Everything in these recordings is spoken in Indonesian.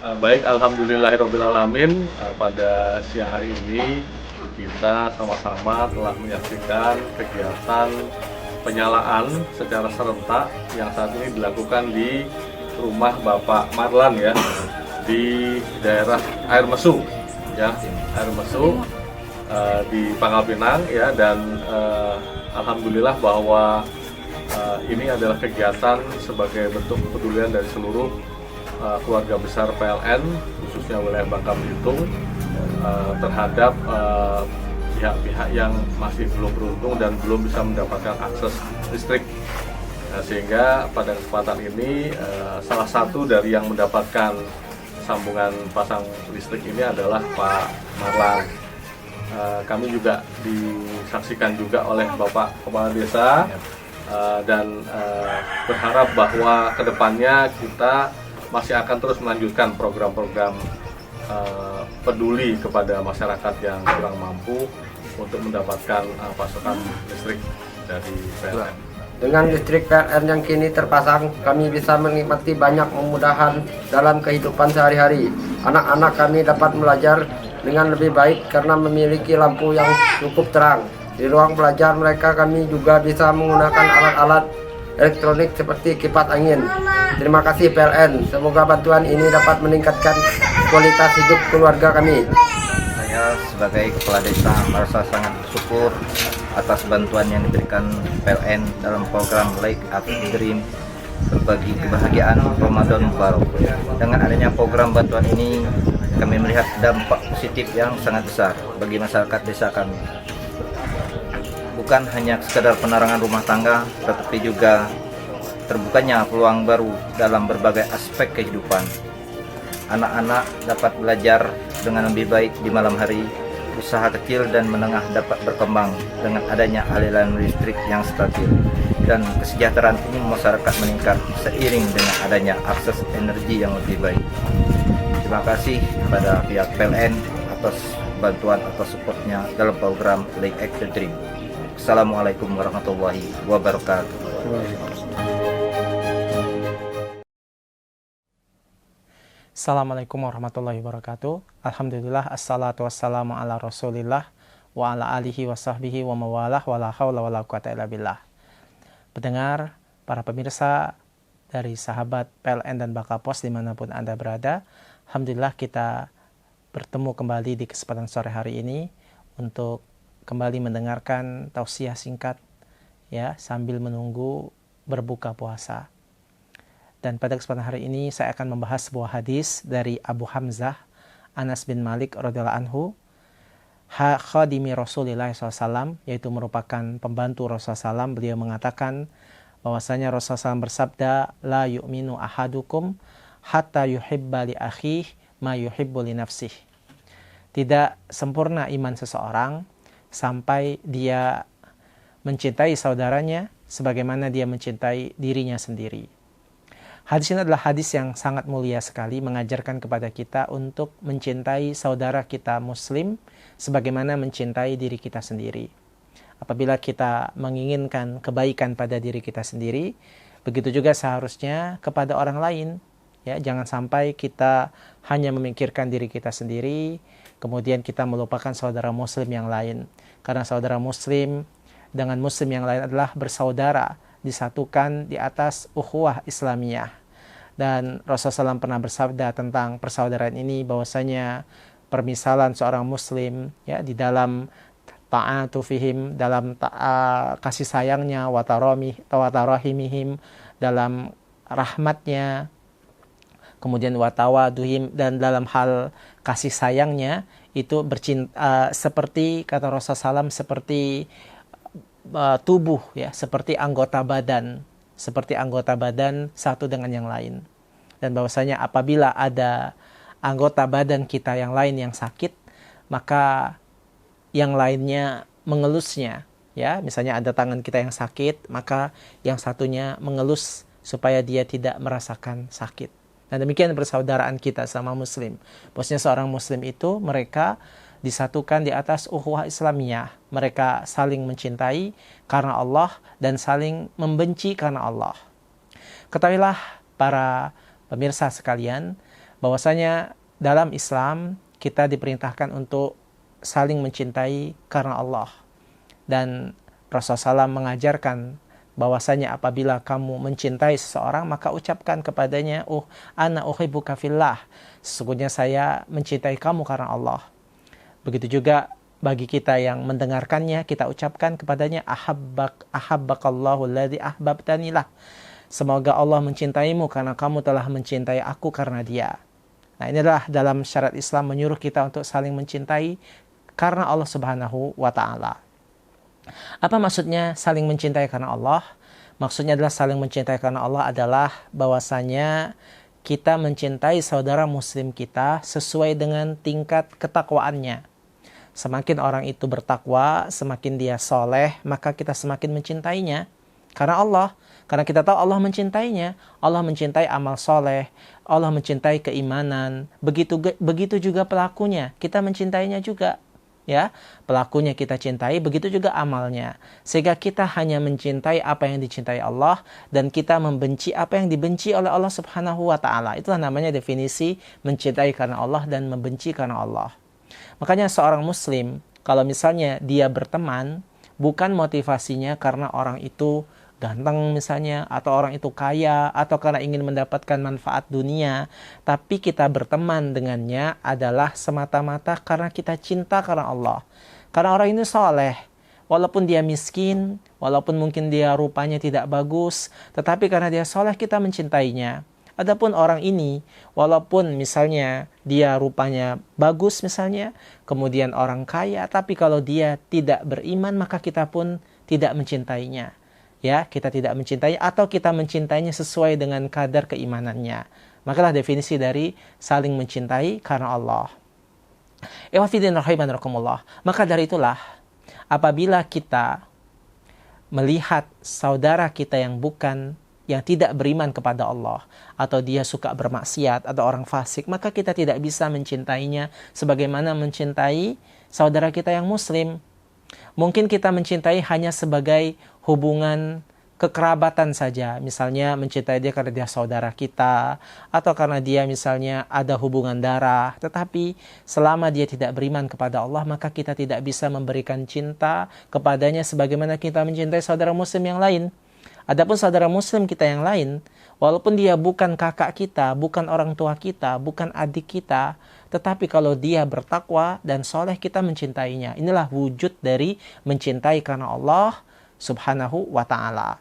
Baik, alhamdulillahirobbilalamin. Pada siang hari ini kita sama-sama telah menyaksikan kegiatan penyalaan secara serentak yang saat ini dilakukan di rumah Bapak Marlan ya, di daerah Air Mesu ya, Air Mesu di Pangkal Pinang ya. Dan alhamdulillah bahwa ini adalah kegiatan sebagai bentuk kepedulian dari seluruh keluarga besar PLN, khususnya wilayah Bangka Belitung, terhadap pihak-pihak yang masih belum beruntung dan belum bisa mendapatkan akses listrik. Sehingga pada kesempatan ini salah satu dari yang mendapatkan sambungan pasang listrik ini adalah Pak Marlan. Kami juga disaksikan juga oleh Bapak Kepala Desa, dan berharap bahwa kedepannya kita masih akan terus melanjutkan program-program peduli kepada masyarakat yang kurang mampu untuk mendapatkan pasokan listrik dari PLN. Dengan listrik PLN yang kini terpasang, kami bisa menikmati banyak kemudahan dalam kehidupan sehari-hari. Anak-anak kami dapat belajar dengan lebih baik karena memiliki lampu yang cukup terang. Di ruang belajar mereka kami juga bisa menggunakan alat-alat elektronik seperti kipas angin. Terima kasih PLN. Semoga bantuan ini dapat meningkatkan kualitas hidup keluarga kami. Saya sebagai kepala desa merasa sangat bersyukur atas bantuan yang diberikan PLN dalam program Light Up Dream, berbagi kebahagiaan Ramadan Mubarak. Dengan adanya program bantuan ini, kami melihat dampak positif yang sangat besar bagi masyarakat desa kami. Bukan hanya sekedar penerangan rumah tangga, tetapi juga terbukanya peluang baru dalam berbagai aspek kehidupan. Anak-anak dapat belajar dengan lebih baik di malam hari, usaha kecil dan menengah dapat berkembang dengan adanya aliran listrik yang stabil, dan kesejahteraan umum masyarakat meningkat seiring dengan adanya akses energi yang lebih baik. Terima kasih kepada pihak PLN atas bantuan atau supportnya dalam program Lake Action Dream. Assalamualaikum warahmatullahi wabarakatuh. Assalamualaikum warahmatullahi wabarakatuh. Alhamdulillah, assalatu wassalamu ala rasulillah wa ala alihi wa sahbihi wa mawalah wa la hawla wa la quwata illa billah. Pendengar, para pemirsa dari sahabat PLN dan Bakapos dimanapun Anda berada, alhamdulillah kita bertemu kembali di kesempatan sore hari ini untuk kembali mendengarkan tausiah singkat ya sambil menunggu berbuka puasa. Dan pada kesempatan hari ini saya akan membahas sebuah hadis dari Abu Hamzah Anas bin Malik radhiyallahu anhu, khadimi Rasulullah SAW, yaitu merupakan pembantu Rasulullah SAW. Beliau mengatakan bahwasanya Rasulullah SAW bersabda, la yu'minu ahadukum hatta yuhibba li akhihi ma yuhibbu li nafsihi. Tidak sempurna iman seseorang sampai dia mencintai saudaranya sebagaimana dia mencintai dirinya sendiri. Hadis ini adalah hadis yang sangat mulia sekali, mengajarkan kepada kita untuk mencintai saudara kita muslim sebagaimana mencintai diri kita sendiri. Apabila kita menginginkan kebaikan pada diri kita sendiri, begitu juga seharusnya kepada orang lain. Ya, jangan sampai kita hanya memikirkan diri kita sendiri, kemudian kita melupakan saudara muslim yang lain. Karena saudara muslim dengan muslim yang lain adalah bersaudara, disatukan di atas ukhuwah Islamiyah. Dan Rasulullah SAW pernah bersabda tentang persaudaraan ini bahwasanya permisalan seorang muslim ya di dalam ta'atu fihim, dalam kasih sayangnya, watarahimihim, dalam rahmatnya, kemudian watawaduhim, dan dalam hal kasih sayangnya itu bercinta, seperti kata Rasulullah SAW, seperti tubuh ya, seperti anggota badan satu dengan yang lain. Dan bahwasanya apabila ada anggota badan kita yang lain yang sakit, maka yang lainnya mengelusnya ya. Misalnya ada tangan kita yang sakit, maka yang satunya mengelus supaya dia tidak merasakan sakit. Dan demikian persaudaraan kita sama muslim. Bosnya seorang muslim itu mereka disatukan di atas ukhuwah Islamiyah. Mereka saling mencintai karena Allah dan saling membenci karena Allah. Ketahuilah para pemirsa sekalian, bahwasanya dalam Islam kita diperintahkan untuk saling mencintai karena Allah. Dan Rasulullah SAW mengajarkan bahwasanya apabila kamu mencintai seseorang, maka ucapkan kepadanya, ana uhibbuka fillah, sesungguhnya saya mencintai kamu karena Allah. Begitu juga bagi kita yang mendengarkannya, kita ucapkan kepadanya, ahabbakallahu alladzi ahbabtanilah, semoga Allah mencintaimu karena kamu telah mencintai aku karena dia. Nah, inilah dalam syariat Islam menyuruh kita untuk saling mencintai karena Allah Subhanahu wa ta'ala. Apa maksudnya saling mencintai karena Allah? Maksudnya adalah saling mencintai karena Allah adalah bahwasanya kita mencintai saudara muslim kita sesuai dengan tingkat ketakwaannya. Semakin orang itu bertakwa, semakin dia soleh, maka kita semakin mencintainya. Karena Allah, karena kita tahu Allah mencintainya. Allah mencintai amal soleh, Allah mencintai keimanan. Begitu juga pelakunya, kita mencintainya juga. Ya, pelakunya kita cintai, begitu juga amalnya. Sehingga kita hanya mencintai apa yang dicintai Allah dan kita membenci apa yang dibenci oleh Allah Subhanahu wa ta'ala. Itulah namanya definisi mencintai karena Allah dan membenci karena Allah. Makanya seorang muslim, kalau misalnya dia berteman, bukan motivasinya karena orang itu ganteng misalnya, atau orang itu kaya, atau karena ingin mendapatkan manfaat dunia, tapi kita berteman dengannya adalah semata-mata karena kita cinta karena Allah. Karena orang ini soleh, walaupun dia miskin, walaupun mungkin dia rupanya tidak bagus, tetapi karena dia soleh kita mencintainya. Adapun orang ini, walaupun misalnya dia rupanya bagus misalnya, kemudian orang kaya, tapi kalau dia tidak beriman, maka kita pun tidak mencintainya. Ya, kita tidak mencintai atau kita mencintainya sesuai dengan kadar keimanannya. Makalah definisi dari saling mencintai karena Allah. Maka dari itulah, apabila kita melihat saudara kita yang tidak beriman kepada Allah, atau dia suka bermaksiat, atau orang fasik, maka kita tidak bisa mencintainya sebagaimana mencintai saudara kita yang muslim. Mungkin kita mencintai hanya sebagai hubungan kekerabatan saja. Misalnya mencintai dia karena dia saudara kita, atau karena dia misalnya ada hubungan darah. Tetapi selama dia tidak beriman kepada Allah, maka kita tidak bisa memberikan cinta kepadanya sebagaimana kita mencintai saudara muslim yang lain. Adapun saudara muslim kita yang lain, walaupun dia bukan kakak kita, bukan orang tua kita, bukan adik kita, tetapi kalau dia bertakwa dan soleh, kita mencintainya. Inilah wujud dari mencintai karena Allah Subhanahu wa ta'ala.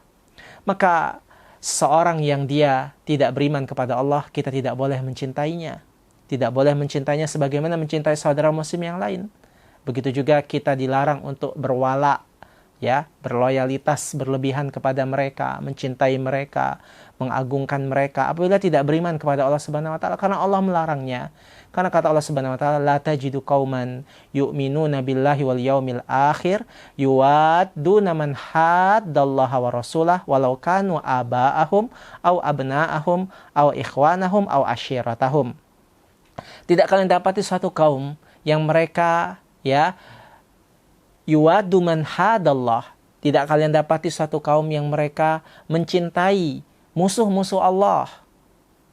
Maka seorang yang dia tidak beriman kepada Allah, kita tidak boleh mencintainya. Tidak boleh mencintainya sebagaimana mencintai saudara muslim yang lain. Begitu juga kita dilarang untuk berwala, ya, berloyalitas berlebihan kepada mereka, mencintai mereka, mengagungkan mereka apabila tidak beriman kepada Allah Subhanahu wa taala, karena Allah melarangnya. Karena kata Allah Subhanahu wa taala, la tajidu qauman yu'minuna billahi wal yaumil akhir yuwadduna man haddallaha wa rasulah walau kanu aba'ahum aw abna'ahum aw ikhwanahum aw ashiratahum. Tidak kalian dapati suatu kaum yang mereka, ya, yuwaddu man hadallah, tidak kalian dapati suatu kaum yang mereka mencintai musuh-musuh Allah.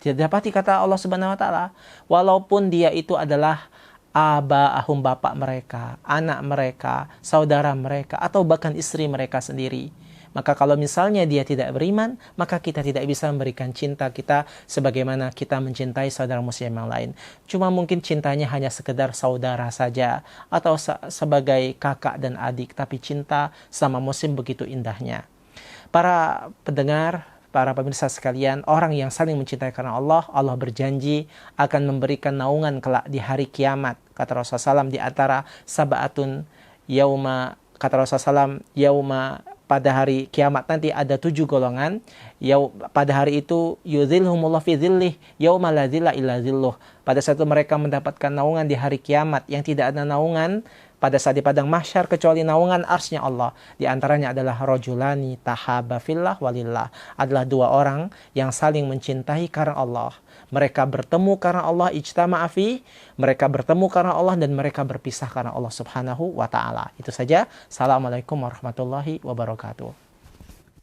Tidak dapati, kata Allah Subhanahu wa taala, walaupun dia itu adalah aba'ahum, bapak mereka, anak mereka, saudara mereka, atau bahkan istri mereka sendiri. Maka kalau misalnya dia tidak beriman, maka kita tidak bisa memberikan cinta kita sebagaimana kita mencintai saudara muslim yang lain. Cuma mungkin cintanya hanya sekedar saudara saja, atau sebagai kakak dan adik, tapi cinta sama muslim begitu indahnya. Para pendengar, para pemirsa sekalian, orang yang saling mencintai karena Allah, Allah berjanji akan memberikan naungan kelak di hari kiamat. Kata Rasulullah SAW, di antara sab'atun yauma, kata Rasulullah SAW, yauma, pada hari kiamat nanti ada 7 golongan. Pada hari itu yuzilhumullah fi zillih yauma la zilla illa zilluh. Pada saat itu mereka mendapatkan naungan di hari kiamat yang tidak ada naungan pada saat di padang mahsyar kecuali naungan arsy-Nya Allah. Di antaranya adalah rajulani tahaba fillah walillah, adalah 2 orang yang saling mencintai karena Allah. Mereka bertemu karena Allah, ijtama'a fi, mereka bertemu karena Allah, dan mereka berpisah karena Allah Subhanahu wa taala. Itu saja. Assalamualaikum warahmatullahi wabarakatuh.